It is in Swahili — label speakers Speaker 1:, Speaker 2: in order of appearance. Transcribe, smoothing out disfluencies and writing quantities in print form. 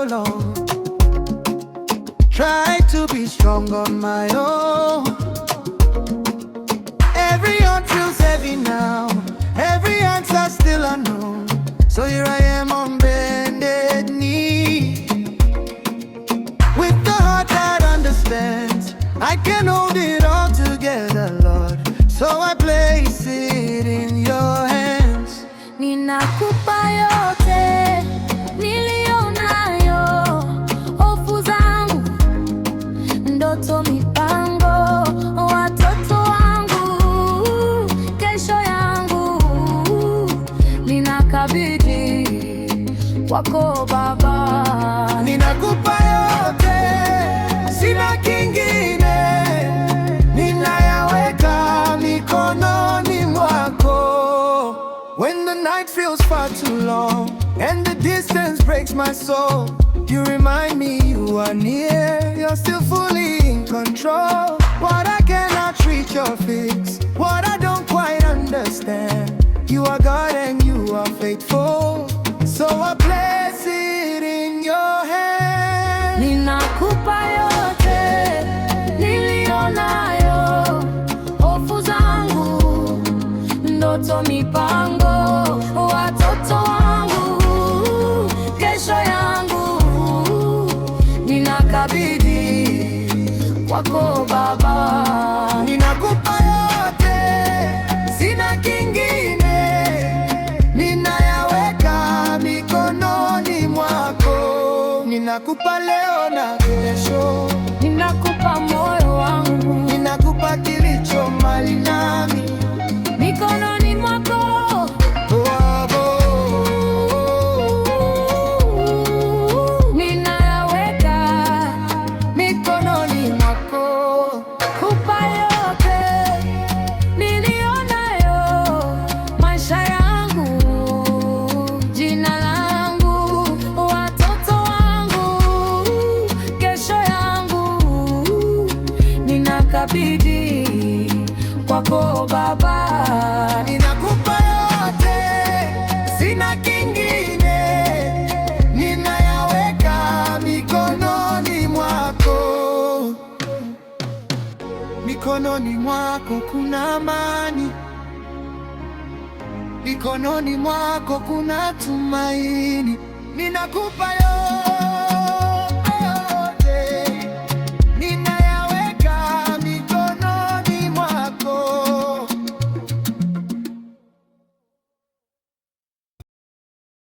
Speaker 1: so long. Try to be strong on my own. Every heart feels heavy now. Every answer still unknown. So here I am on bended knee, with the heart that understands. I can hold it all together, Lord. So I place it in your hands.
Speaker 2: Ninakupa yote niliyo nayo, hofu zangu, ndoto, mipango, watoto wangu, kesho yangu. Ninakabidhi kwako Baba.
Speaker 1: Ninakupa yote, sina kingine. Ninayaweka mikononi mwako. When the night feels far too long and the distance breaks my soul, you remind me you are near. You're still fully in control. What I cannot reach or fix, what I don't quite understand, you are God and you are faithful. So I place it in your hands.
Speaker 2: Ninakupa yote niliyo nayo, hofu zangu, ndoto, mipango, watoto wangu, kesho yangu. Ninakabidhi kwako Baba.
Speaker 1: Ninakupa yote, sina kingine. Ninayaweka mikononi mwako. Ninakupa leo na kesho.
Speaker 2: Ninakupa moyo wangu.
Speaker 1: Ninakupa kilicho mali nami
Speaker 2: mikononi mwako. Ninayaweka mikononi mwako. Kupa yote niliyo nayo, maisha yangu, jina langu, watoto wangu, kesho yangu. Ninakabidhi kwako Baba.
Speaker 1: Ninakupa yote, sina kingine. Ninayaweka mikononi mwako. Mikononi mwako kuna amani. Mikononi mwako kuna tumaini. Ninakupa yote.